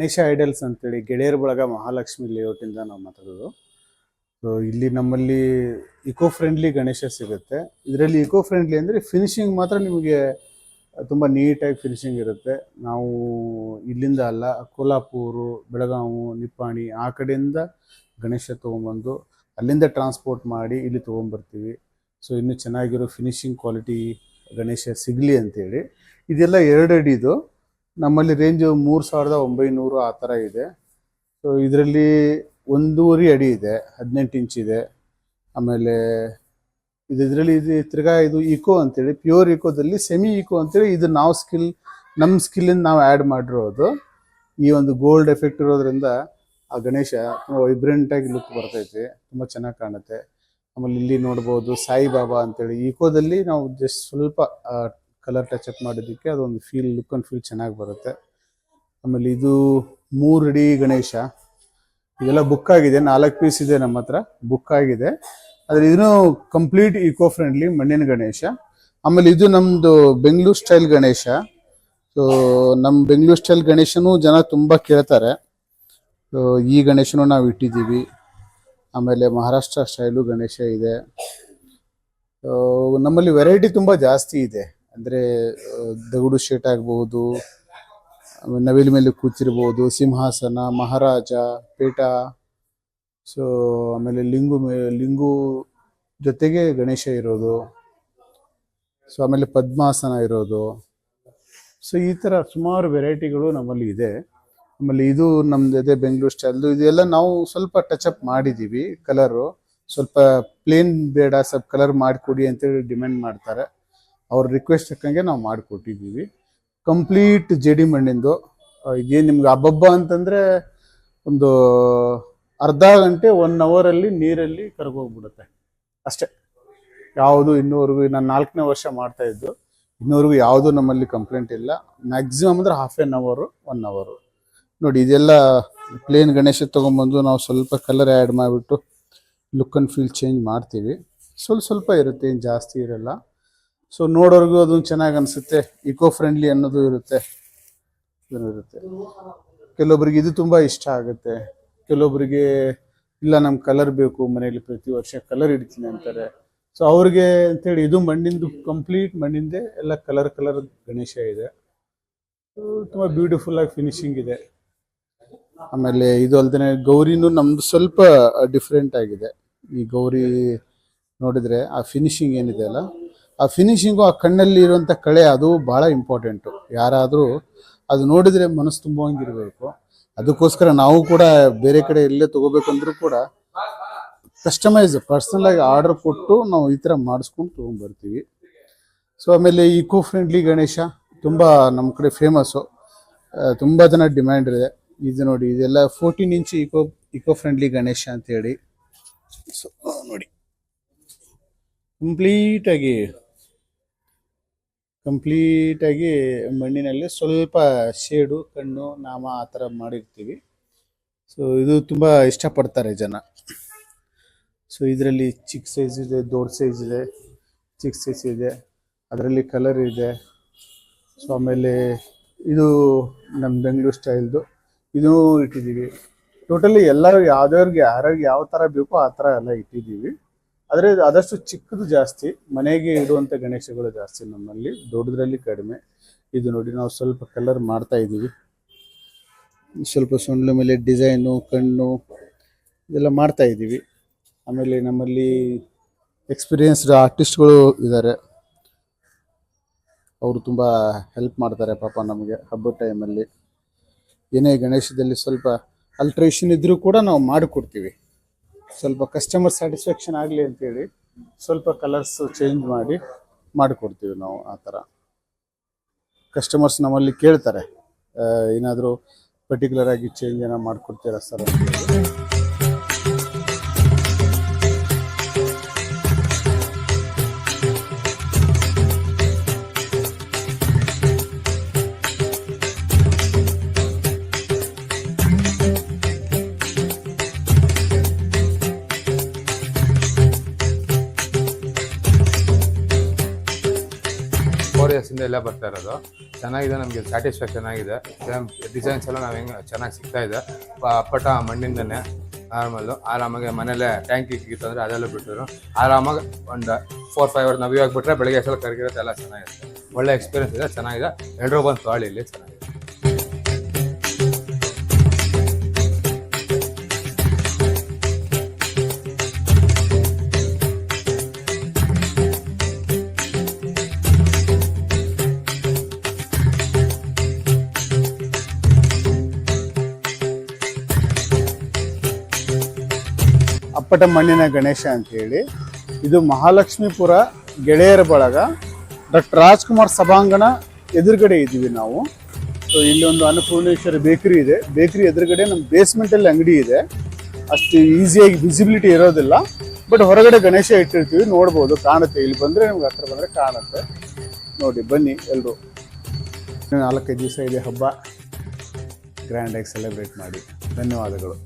Ganesha idols ಅಂತೇಳಿ ಗೆಳೆಯರ ಬಳಗ ಮಹಾಲಕ್ಷ್ಮಿ ಲೇಔಟಿಂದ ನಾವು ಮಾತಾಡೋದು. ಸೊ ಇಲ್ಲಿ ನಮ್ಮಲ್ಲಿ ಇಕೋ ಫ್ರೆಂಡ್ಲಿ ಗಣೇಶ ಸಿಗುತ್ತೆ. ಇದರಲ್ಲಿ ಇಕೋ ಫ್ರೆಂಡ್ಲಿ ಅಂದರೆ ಫಿನಿಶಿಂಗ್ ಮಾತ್ರ ನಿಮಗೆ ತುಂಬ ನೀಟಾಗಿ ಫಿನಿಶಿಂಗ್ ಇರುತ್ತೆ. ನಾವು ಇಲ್ಲಿಂದ ಅಲ್ಲ, ಕೋಲ್ಹಾಪುರ, ಬೆಳಗಾವಿ, ನಿಪ್ಪಾಣಿ ಆ ಕಡೆಯಿಂದ ಗಣೇಶ ತೊಗೊಂಬಂದು ಅಲ್ಲಿಂದ ಟ್ರಾನ್ಸ್ಪೋರ್ಟ್ ಮಾಡಿ ಇಲ್ಲಿ ತೊಗೊಂಬರ್ತೀವಿ. ಸೊ ಇನ್ನೂ ಚೆನ್ನಾಗಿರೋ ಫಿನಿಶಿಂಗ್ ಕ್ವಾಲಿಟಿ ಗಣೇಶ ಸಿಗಲಿ ಅಂತೇಳಿ. ಇದೆಲ್ಲ 2 ಅಡಿದು, ನಮ್ಮಲ್ಲಿ ರೇಂಜು 3900 ಆ ಥರ ಇದೆ. ಸೊ ಇದರಲ್ಲಿ 1.5 ಅಡಿ ಇದೆ, 18 ಇಂಚ್ ಇದೆ. ಆಮೇಲೆ ಇದರಲ್ಲಿ ತಿರ್ಗಾ ಇದು ಇಕೋ ಅಂತೇಳಿ, ಪ್ಯೂರ್ ಇಕೋದಲ್ಲಿ ಸೆಮಿ ಇಕೋ ಅಂತೇಳಿ, ಇದು ನಾವು ನಮ್ಮ ಸ್ಕಿಲ್ಲಿಂದ ನಾವು ಆ್ಯಡ್ ಮಾಡಿರೋದು. ಈ ಒಂದು ಗೋಲ್ಡ್ ಎಫೆಕ್ಟ್ ಇರೋದ್ರಿಂದ ಆ ಗಣೇಶ ತುಂಬ ವೈಬ್ರೆಂಟಾಗಿ ಲುಕ್ ಬರ್ತೈತೆ, ತುಂಬ ಚೆನ್ನಾಗಿ ಕಾಣುತ್ತೆ. ಆಮೇಲೆ ಇಲ್ಲಿ ನೋಡ್ಬೋದು ಸಾಯಿಬಾಬಾ ಅಂತೇಳಿ ಇಕೋದಲ್ಲಿ ನಾವು ಜಸ್ಟ್ ಸ್ವಲ್ಪ ಕಲರ್ ಟಚಪ್ ಮಾಡೋದಕ್ಕೆ ಅದೊಂದು ಲುಕ್ ಆ್ಯಂಡ್ ಫೀಲ್ ಚೆನ್ನಾಗಿ ಬರುತ್ತೆ. ಆಮೇಲೆ ಇದು 3 ಅಡಿ ಗಣೇಶ, ಇದೆಲ್ಲ ಬುಕ್ ಆಗಿದೆ, 4 ಪೀಸ್ ಇದೆ ನಮ್ಮ ಹತ್ರ, ಬುಕ್ ಆಗಿದೆ. ಆದರೆ ಇದನ್ನು ಕಂಪ್ಲೀಟ್ ಇಕೋ ಫ್ರೆಂಡ್ಲಿ ಮಣ್ಣಿನ ಗಣೇಶ. ಆಮೇಲೆ ಇದು ನಮ್ಮದು ಬೆಂಗಳೂರು ಸ್ಟೈಲ್ ಗಣೇಶ. ಸೊ ನಮ್ಮ ಬೆಂಗಳೂರು ಸ್ಟೈಲ್ ಗಣೇಶನೂ ಜನ ತುಂಬ ಕೇಳ್ತಾರೆ. ಸೊ ಈ ಗಣೇಶನೂ ನಾವು ಇಟ್ಟಿದ್ದೀವಿ. ಆಮೇಲೆ ಮಹಾರಾಷ್ಟ್ರ ಸ್ಟೈಲು ಗಣೇಶ ಇದೆ. ನಮ್ಮಲ್ಲಿ ವೆರೈಟಿ ತುಂಬ ಜಾಸ್ತಿ ಇದೆ. ಅಂದರೆ ದಗಡು ಶೇಟ್ ಆಗ್ಬೋದು, ನವಿಲು ಮೇಲೆ ಕೂತಿರ್ಬೋದು, ಸಿಂಹಾಸನ, ಮಹಾರಾಜ, ಪೇಟ. ಸೊ ಆಮೇಲೆ ಲಿಂಗು ಜೊತೆಗೆ ಗಣೇಶ ಇರೋದು. ಸೊ ಆಮೇಲೆ ಪದ್ಮಾಸನ ಇರೋದು. ಸೊ ಈ ಥರ ಸುಮಾರು ವೆರೈಟಿಗಳು ನಮ್ಮಲ್ಲಿ ಇದೆ. ಆಮೇಲೆ ಇದು ನಮ್ದು ಇದೆ ಬೆಂಗಳೂರು ಸ್ಟೈಲ್ದು. ಇದೆಲ್ಲ ನಾವು ಸ್ವಲ್ಪ ಟಚಪ್ ಮಾಡಿದ್ದೀವಿ. ಕಲರು ಸ್ವಲ್ಪ ಪ್ಲೇನ್ ಬೇಡ, ಸ್ವಲ್ಪ ಕಲರ್ ಮಾಡಿಕೊಡಿ ಅಂತೇಳಿ ಡಿಮ್ಯಾಂಡ್ ಮಾಡ್ತಾರೆ. ಅವ್ರ ರಿಕ್ವೆಸ್ಟ್ ತಕ್ಕಂಗೆ ನಾವು ಮಾಡಿಕೊಟ್ಟಿದ್ದೀವಿ. ಕಂಪ್ಲೀಟ್ ಜೇಡಿ ಮಣ್ಣಿಂದು. ಇದೇನು ನಿಮ್ಗೆ ಹಬ್ಬ ಅಂತಂದರೆ ಒಂದು ಅರ್ಧ ಗಂಟೆ 1 ಅವರಲ್ಲಿ ನೀರಲ್ಲಿ ಕರ್ಗೋಗ್ಬಿಡುತ್ತೆ ಅಷ್ಟೇ. ಯಾವುದು ಇನ್ನೂವರೆಗೂ, ನಾನು 4ನೇ ವರ್ಷ ಮಾಡ್ತಾ ಇದ್ದು, ಇನ್ನೂವರೆಗೂ ಯಾವುದೂ ನಮ್ಮಲ್ಲಿ ಕಂಪ್ಲೇಂಟ್ ಇಲ್ಲ. ಮ್ಯಾಕ್ಸಿಮಮ್ ಅಂದ್ರೆ ½ an hour, 1 hour. ನೋಡಿ ಇದೆಲ್ಲ ಪ್ಲೇನ್ ಗಣೇಶ ತೊಗೊಂಬಂದು ನಾವು ಸ್ವಲ್ಪ ಕಲರ್ ಆ್ಯಡ್ ಮಾಡಿಬಿಟ್ಟು ಲುಕ್ ಆ್ಯಂಡ್ ಫೀಲ್ ಚೇಂಜ್ ಮಾಡ್ತೀವಿ. ಸ್ವಲ್ಪ ಇರುತ್ತೆ, ಏನು ಜಾಸ್ತಿ ಇರಲ್ಲ. ಸೊ ನೋಡೋರ್ಗೂ ಅದೊಂದು ಚೆನ್ನಾಗಿ ಅನಿಸುತ್ತೆ. ಇಕೋ ಫ್ರೆಂಡ್ಲಿ ಅನ್ನೋದು ಇರುತ್ತೆ. ಕೆಲವೊಬ್ರಿಗೆ ಇದು ತುಂಬ ಇಷ್ಟ ಆಗುತ್ತೆ, ಕೆಲವೊಬ್ರಿಗೆ ಇಲ್ಲ ನಮ್ಗೆ ಕಲರ್ ಬೇಕು, ಮನೆಯಲ್ಲಿ ಪ್ರತಿ ವರ್ಷ ಕಲರ್ ಇಡ್ತೀನಿ ಅಂತಾರೆ. ಸೊ ಅವ್ರಿಗೆ ಅಂತೇಳಿ ಇದು ಮಣ್ಣಿಂದು, ಕಂಪ್ಲೀಟ್ ಮಣ್ಣಿಂದೆ ಎಲ್ಲ ಕಲರ್ ಗಣೇಶ ಇದೆ. ತುಂಬ ಬ್ಯೂಟಿಫುಲ್ ಆಗಿ ಫಿನಿಶಿಂಗ್ ಇದೆ. ಆಮೇಲೆ ಇದು ಅಲ್ದೇ ಗೌರಿನೂ ನಮ್ದು ಸ್ವಲ್ಪ ಡಿಫ್ರೆಂಟ್ ಆಗಿದೆ. ಈ ಗೌರಿ ನೋಡಿದ್ರೆ ಆ ಫಿನಿಶಿಂಗ್ ಏನಿದೆ ಅಲ್ಲ, ಆ ಫಿನಿಶಿಂಗು, ಆ ಕಣ್ಣಲ್ಲಿ ಇರುವಂಥ ಕಳೆ, ಅದು ಭಾಳ ಇಂಪಾರ್ಟೆಂಟು. ಯಾರಾದರೂ ಅದು ನೋಡಿದರೆ ಮನಸ್ಸು ತುಂಬುವಂಗಿರಬೇಕು. ಅದಕ್ಕೋಸ್ಕರ ನಾವು ಕೂಡ ಬೇರೆ ಕಡೆ ಎಲ್ಲೇ ತೊಗೋಬೇಕಂದ್ರೂ ಕೂಡ ಕಸ್ಟಮೈಸ್ ಪರ್ಸ್ನಲಾಗಿ ಆರ್ಡರ್ ಕೊಟ್ಟು ನಾವು ಈ ಥರ ಮಾಡಿಸ್ಕೊಂಡು ತೊಗೊಂಡ್ಬರ್ತೀವಿ. ಸೊ ಆಮೇಲೆ ಇಕೋ ಫ್ರೆಂಡ್ಲಿ ಗಣೇಶ ತುಂಬ ನಮ್ಮ ಕಡೆ ಫೇಮಸ್ಸು, ತುಂಬ ಜನ ಡಿಮ್ಯಾಂಡ್ ಇದೆ. ಇದು ನೋಡಿ, ಇದೆಲ್ಲ 14 ಇಂಚ್ ಇಕೋ ಫ್ರೆಂಡ್ಲಿ ಗಣೇಶ ಅಂತೇಳಿ. ಸೊ ನೋಡಿ, ಕಂಪ್ಲೀಟಾಗಿ ಮಣ್ಣಿನಲ್ಲಿ ಸ್ವಲ್ಪ ಶೇಡು, ಕಣ್ಣು, ನಾಮ ಆ ಥರ ಮಾಡಿರ್ತೀವಿ. ಸೊ ಇದು ತುಂಬ ಇಷ್ಟಪಡ್ತಾರೆ ಜನ. ಸೊ ಇದರಲ್ಲಿ ಚಿಕ್ಕ ಸೈಜ್ ಇದೆ, ದೊಡ್ಡ ಸೈಜ್ ಇದೆ, ಚಿಕ್ಕ ಸೈಜ್ ಇದೆ, ಅದರಲ್ಲಿ ಕಲರ್ ಇದೆ. ಸೊ ಆಮೇಲೆ ಇದು ನಮ್ಮ ಬೆಂಗಳೂರು ಸ್ಟೈಲ್ದು, ಇದೂ ಇಟ್ಟಿದ್ದೀವಿ. ಟೋಟಲಿ ಎಲ್ಲರೂ ಯಾವ್ಯಾರಿಗೆ ಯಾವ ಥರ ಬೇಕೋ ಆ ಥರ ಎಲ್ಲ ಇಟ್ಟಿದ್ದೀವಿ. ಆದರೆ ಆದಷ್ಟು ಚಿಕ್ಕದು ಜಾಸ್ತಿ, ಮನೆಗೆ ಇಡುವಂಥ ಗಣೇಶಗಳು ಜಾಸ್ತಿ ನಮ್ಮಲ್ಲಿ, ದೊಡ್ಡದ್ರಲ್ಲಿ ಕಡಿಮೆ. ಇದು ನೋಡಿ, ನಾವು ಸ್ವಲ್ಪ ಕಲರ್ ಮಾಡ್ತಾ ಇದ್ದೀವಿ. ಸ್ವಲ್ಪ ಸೊಂಡ್ಲ ಮೇಲೆ ಡಿಸೈನು, ಕಣ್ಣು ಇದೆಲ್ಲ ಮಾಡ್ತಾ ಇದ್ದೀವಿ. ಆಮೇಲೆ ನಮ್ಮಲ್ಲಿ ಎಕ್ಸ್ಪೀರಿಯನ್ಸ್ಡ್ ಆರ್ಟಿಸ್ಟ್ಗಳು ಇದ್ದಾರೆ, ಅವರು ತುಂಬ ಹೆಲ್ಪ್ ಮಾಡ್ತಾರೆ ಪಾಪ ನಮಗೆ. ಹಬ್ಬದ ಟೈಮಲ್ಲಿ ಏನೇ ಗಣೇಶದಲ್ಲಿ ಸ್ವಲ್ಪ ಅಲ್ಟ್ರೇಷನ್ ಇದ್ದರೂ ಕೂಡ ನಾವು ಮಾಡಿಕೊಡ್ತೀವಿ. ಸ್ವಲ್ಪ ಕಸ್ಟಮರ್ ಸ್ಯಾಟಿಸ್ಫ್ಯಾಕ್ಷನ್ ಆಗಲಿ ಅಂತೇಳಿ ಸ್ವಲ್ಪ ಕಲರ್ಸ್ ಚೇಂಜ್ ಮಾಡಿಕೊಡ್ತೀವಿ ನಾವು. ಆ ಥರ ಕಸ್ಟಮರ್ಸ್ ನಮ್ಮಲ್ಲಿ ಕೇಳ್ತಾರೆ, ಏನಾದರೂ ಪರ್ಟಿಕ್ಯುಲರ್ ಆಗಿ ಚೇಂಜ್ ಏನೋ ಮಾಡಿಕೊಡ್ತೀರಾ ಸರ್ ಅಂತೇಳಿ. ದಿವಸದಿಂದ ಎಲ್ಲ ಬರ್ತಾ ಇರೋದು. ಚೆನ್ನಾಗಿದೆ, ನಮಗೆ ಸ್ಯಾಟಿಸ್ಫ್ಯಾಕ್ಷನ್ ಆಗಿದೆ. ಡಿಸೈನ್ಸ್ ಎಲ್ಲ ನಾವು ಹೆಂಗೆ ಚೆನ್ನಾಗಿ ಸಿಗ್ತಾ ಇದೆ. ಅಪ್ಪಟ ಮಣ್ಣಿಂದನೇ ನಾರ್ಮಲ್ಲು ಆರಾಮಾಗಿ ಮನೇಲೆ ಟ್ಯಾಂಕಿ ಇತ್ತಂದರೆ ಅದೆಲ್ಲ ಬಿಟ್ಟರು ಆರಾಮಾಗಿ ಒಂದು 4-5 ಅವರ್ ನಾವು ಇವಾಗ ಬಿಟ್ಟರೆ ಬೆಳಗ್ಗೆ ಅಷ್ಟೆಲ್ಲ ಕರಗಿರುತ್ತೆ, ಎಲ್ಲ ಚೆನ್ನಾಗಿರುತ್ತೆ. ಒಳ್ಳೆ ಎಕ್ಸ್ಪೀರಿಯನ್ಸ್ ಇದೆ, ಚೆನ್ನಾಗಿದೆ. ಎಲ್ಲರೂ ಬಂದು ತೊಗೊಳ್ಳಿ, ಇಲ್ಲಿ ಚೆನ್ನಾಗಿದೆ. ಅಪ್ಪಟ ಮಣ್ಣಿನ ಗಣೇಶ ಅಂತ ಹೇಳಿ, ಇದು ಮಹಾಲಕ್ಷ್ಮೀಪುರ ಗೆಳೆಯರ ಬಳಗ ಡಾಕ್ಟರ್ ರಾಜ್ಕುಮಾರ್ ಸಭಾಂಗಣ ಎದುರುಗಡೆ ಇದ್ದೀವಿ ನಾವು. ಸೊ ಇಲ್ಲಿ ಒಂದು ಅನ್ನಪೂರ್ಣೇಶ್ವರಿ ಬೇಕರಿ ಇದೆ. ಬೇಕರಿ ಎದುರುಗಡೆ ನಮ್ಮ ಬೇಸ್ಮೆಂಟಲ್ಲಿ ಅಂಗಡಿ ಇದೆ. ಅಷ್ಟು ಈಸಿಯಾಗಿ ವಿಸಿಬಿಲಿಟಿ ಇರೋದಿಲ್ಲ, ಬಟ್ ಹೊರಗಡೆ ಗಣೇಶ ಇಟ್ಟಿರ್ತೀವಿ, ನೋಡ್ಬೋದು, ಕಾಣುತ್ತೆ. ಇಲ್ಲಿ ಬಂದರೆ ನಮ್ಗೆ ಹತ್ರ ಬಂದರೆ ಕಾಣುತ್ತೆ. ನೋಡಿ, ಬನ್ನಿ ಎಲ್ಲರೂ. 4-5 ದಿವಸ ಇದೆ ಹಬ್ಬ, ಗ್ರ್ಯಾಂಡಾಗಿ ಸೆಲೆಬ್ರೇಟ್ ಮಾಡಿ. ಧನ್ಯವಾದಗಳು.